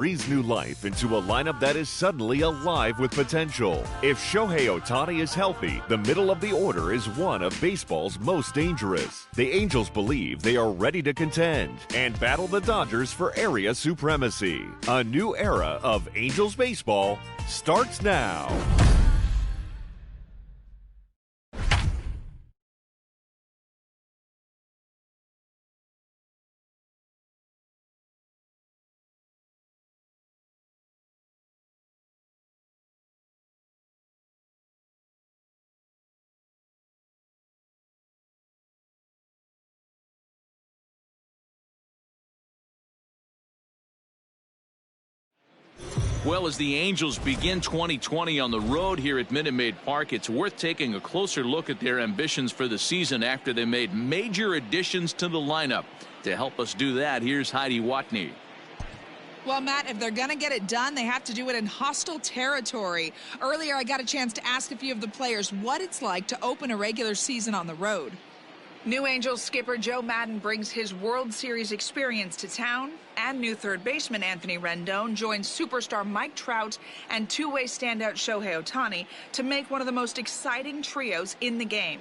Breathes new life into a lineup that is suddenly alive with potential. If Shohei Ohtani is healthy, the middle of the order is one of baseball's most dangerous. The Angels believe they are ready to contend and battle the Dodgers for area supremacy. A new era of Angels baseball starts now. Well, as the Angels begin 2020 on the road here at Minute Maid Park, it's worth taking a closer look at their ambitions for the season after they made major additions to the lineup. To help us do that, here's Heidi Watney. Well, Matt, if they're going to get it done, they have to do it in hostile territory. Earlier, I got a chance to ask a few of the players what it's like to open a regular season on the road. New Angels skipper Joe Maddon brings his World Series experience to town, and new third baseman Anthony Rendon joins superstar Mike Trout and two-way standout Shohei Ohtani to make one of the most exciting trios in the game.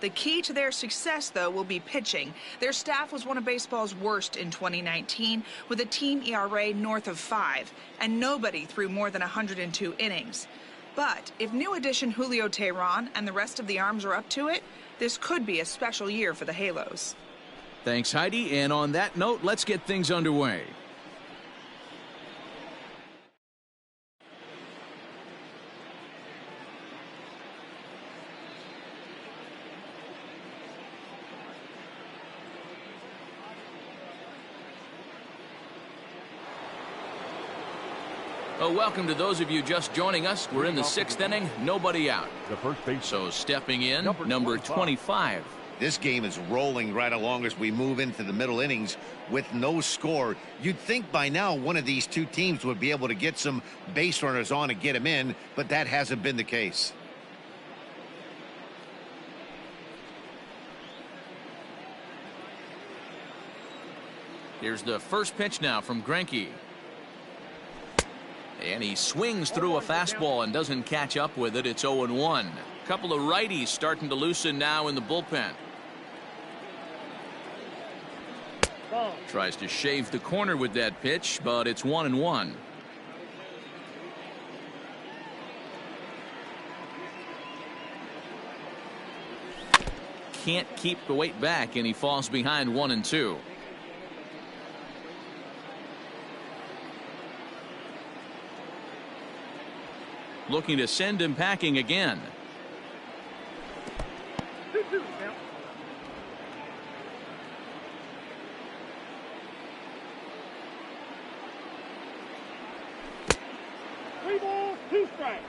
The key to their success, though, will be pitching. Their staff was one of baseball's worst in 2019, with a team ERA north of 5, and nobody threw more than 102 innings. But if new addition Julio Teheran and the rest of the arms are up to it, this could be a special year for the Halos. Thanks, Heidi. And on that note, let's get things underway. Welcome to those of you just joining us. We're in the 6th inning, nobody out. The first base. So stepping in, number 25. This game is rolling right along as we move into the middle innings with no score. You'd think by now one of these two teams would be able to get some base runners on and get them in, but that hasn't been the case. Here's the first pitch now from Greinke. And he swings through a fastball and doesn't catch up with it. It's 0-1. A couple of righties starting to loosen now in the bullpen. Tries to shave the corner with that pitch, but it's 1-1. Can't keep the weight back, and he falls behind 1-2. Looking to send him packing again.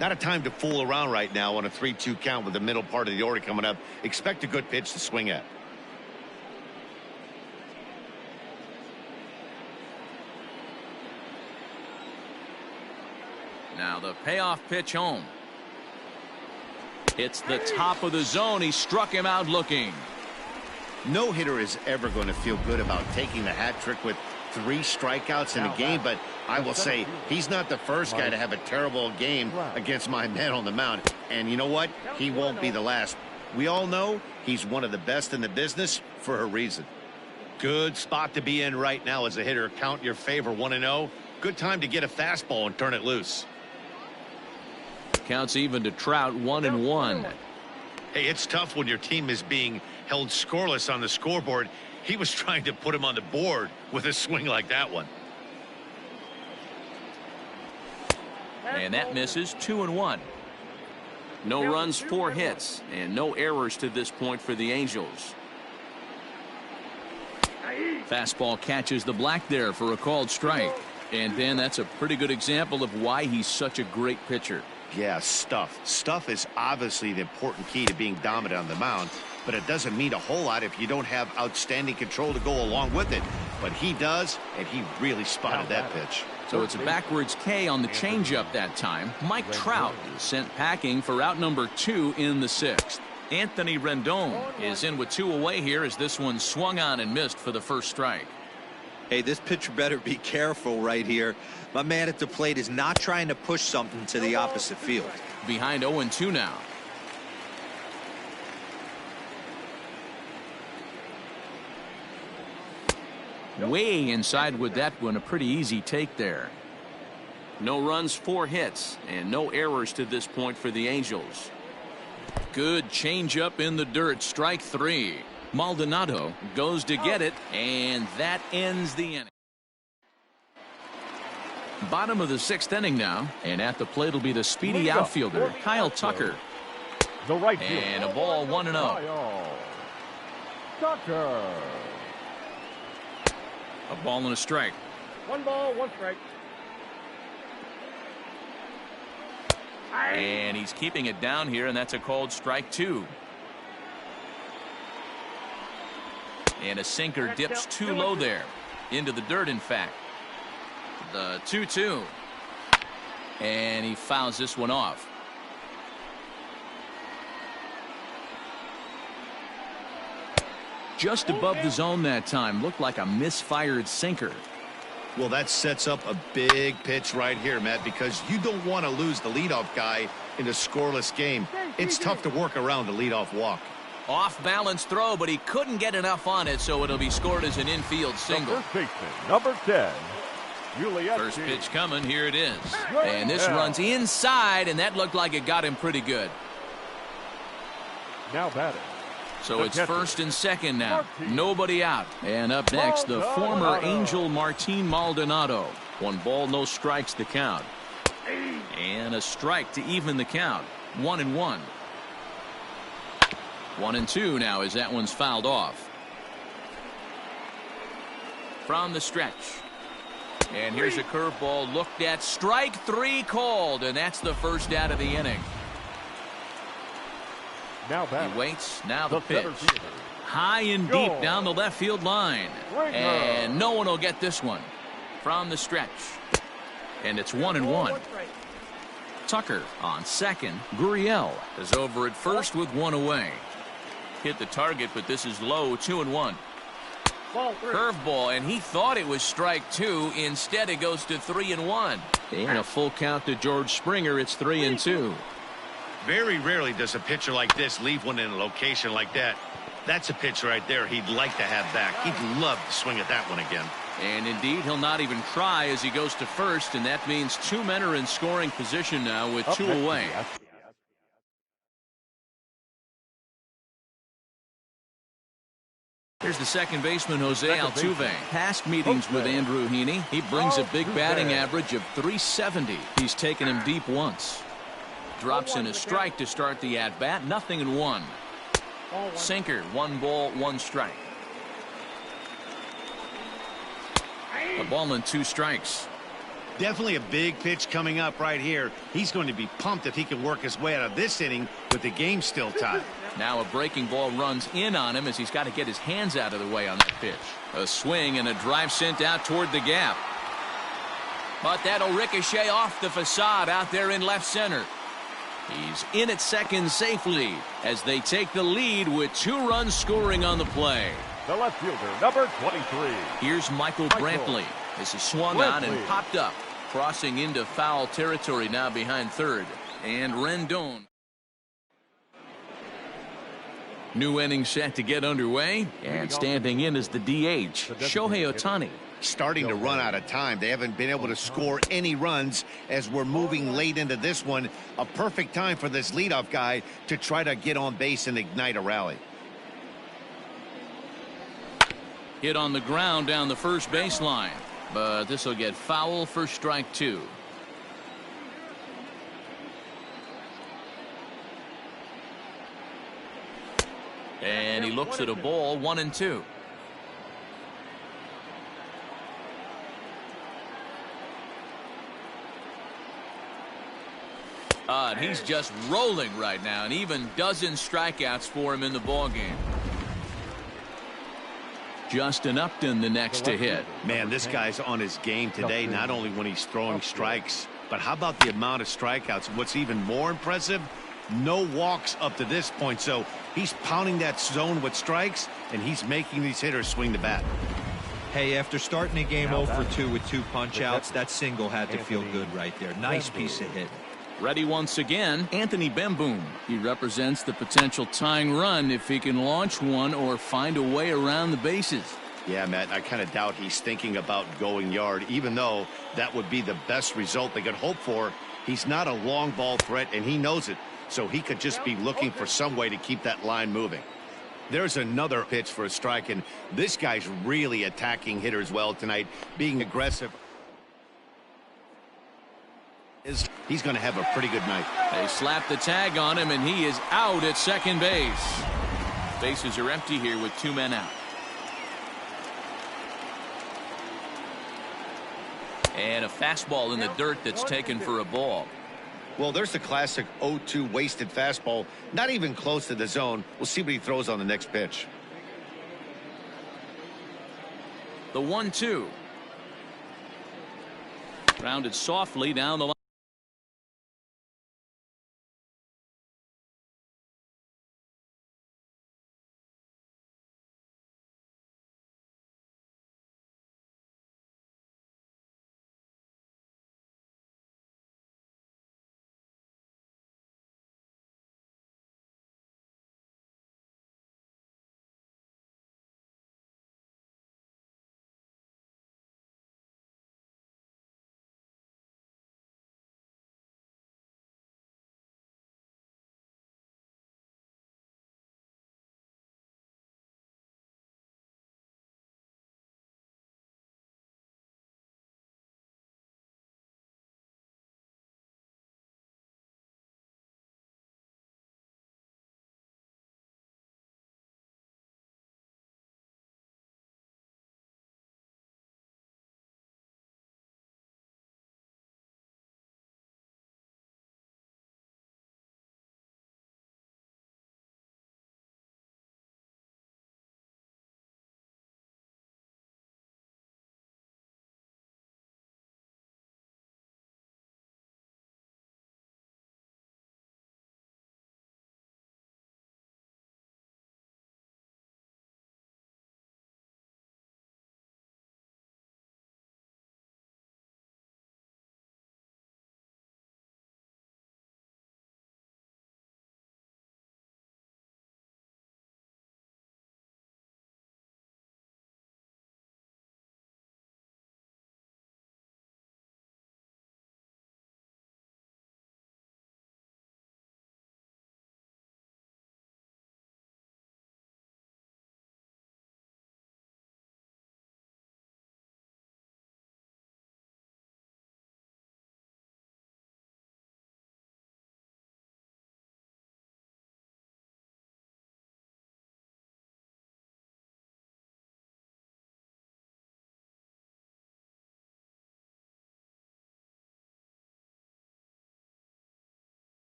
Not a time to fool around right now on a 3-2 count with the middle part of the order coming up. Expect a good pitch to swing at. Now the payoff pitch home. It's the top of the zone. He struck him out looking. No hitter is ever going to feel good about taking the hat trick with 3 strikeouts in a game, but I will say he's not the first guy to have a terrible game against my man on the mound. And you know what? He won't be the last. We all know he's one of the best in the business for a reason. Good spot to be in right now as a hitter. Count your favor, 1-0. Good time to get a fastball and turn it loose. Counts even to Trout, 1-1. Hey, it's tough when your team is being held scoreless on the scoreboard. He was trying to put him on the board with a swing like that one. And that misses, 2-1. No runs, 4 hits, and no errors to this point for the Angels. Fastball catches the black there for a called strike. And then that's a pretty good example of why he's such a great pitcher. Yeah, stuff. Stuff is obviously the important key to being dominant on the mound, but it doesn't mean a whole lot if you don't have outstanding control to go along with it. But he does, and he really spotted that pitch. So it's a backwards K on the changeup that time. Mike Trout is sent packing for out number 2 in the 6th. Anthony Rendon is in with 2 away here as this one swung on and missed for the first strike. Hey, this pitcher better be careful right here. My man at the plate is not trying to push something to the opposite field. Behind 0-2 now. Way inside with that one. A pretty easy take there. No runs, 4 hits, and no errors to this point for the Angels. Good changeup in the dirt. Strike 3. Maldonado goes to get it, and that ends the inning. Bottom of the 6th inning now, and at the plate will be the speedy outfielder Kyle Tucker. The right and a ball, 1-0. Tucker. A ball and a strike. 1 ball, 1 strike. And he's keeping it down here, and that's a called strike 2. And a sinker dips too low there. Into the dirt, in fact. The 2-2. And he fouls this one off. Just above the zone that time. Looked like a misfired sinker. Well, that sets up a big pitch right here, Matt, because you don't want to lose the leadoff guy in a scoreless game. It's tough to work around the leadoff walk. Off balance throw, but he couldn't get enough on it, so it'll be scored as an infield single. Number 10. Juliet. First pitch coming. Here it is. And this runs inside, and that looked like it got him pretty good. Now batting. So it's first and second now. Nobody out. And up next, the former Angel Martin Maldonado. 1 ball, no strikes to count. And a strike to even the count. 1-1. 1-2 now as that one's fouled off. From the stretch. And here's a curveball looked at. Strike 3 called, and that's the first out of the inning. Now he waits. Now the pitch. High and deep down the left field line. And no one will get this one. From the stretch. And it's 1-1. Tucker on second. Gurriel is over at first with 1 away. Hit the target, but this is low. 2-1. Curveball, and he thought it was strike 2. Instead, it goes to 3-1. And a full count to George Springer. It's 3-2. Very rarely does a pitcher like this leave one in a location like that. That's a pitch right there he'd like to have back. He'd love to swing at that one again. And indeed, he'll not even try as he goes to first, and that means 2 men are in scoring position now with 2 away. Here's the second baseman, Jose Altuve. Past meetings with Andrew Heaney. He brings a big batting average of .370. He's taken him deep once. Drops in a strike to start the at-bat. 0-1. Sinker. 1 ball, 1 strike. A ball and 2 strikes. Definitely a big pitch coming up right here. He's going to be pumped if he can work his way out of this inning with the game still tied. Now a breaking ball runs in on him as he's got to get his hands out of the way on that pitch. A swing and a drive sent out toward the gap. But that'll ricochet off the facade out there in left center. He's in at second safely as they take the lead with 2 runs scoring on the play. The left fielder, number 23. Here's Michael Brantley. This is swung on and popped up. Crossing into foul territory now behind third. And Rendon. New inning set to get underway. And standing in is the DH, Shohei Ohtani. Starting to run out of time. They haven't been able to score any runs as we're moving late into this one. A perfect time for this leadoff guy to try to get on base and ignite a rally. Hit on the ground down the first baseline. But this will get foul for strike 2. And he looks at a ball. 1-2. And he's just rolling right now, and even dozen strikeouts for him in the ballgame. Justin Upton the next to hit. Man, this guy's on his game today, not only when he's throwing strikes, but how about the amount of strikeouts? What's even more impressive, no walks up to this point. So he's pounding that zone with strikes, and he's making these hitters swing the bat. Hey, after starting the game 0 for 2 with 2 punch-outs, that single had to feel good right there. Nice piece of hit. Ready once again, Anthony Bemboom. He represents the potential tying run if he can launch one or find a way around the bases. Yeah, Matt, I kind of doubt he's thinking about going yard, even though that would be the best result they could hope for. He's not a long ball threat, and he knows it, so he could just be looking for some way to keep that line moving. There's another pitch for a strike, and this guy's really attacking hitters well tonight, being aggressive. He's going to have a pretty good night. They slap the tag on him, and he is out at second base. Bases are empty here with 2 men out. And a fastball in the dirt that's taken for a ball. Well, there's the classic 0-2 wasted fastball, not even close to the zone. We'll see what he throws on the next pitch. The 1-2. Grounded softly down the line.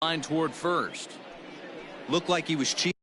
line toward first. Looked like he was cheating.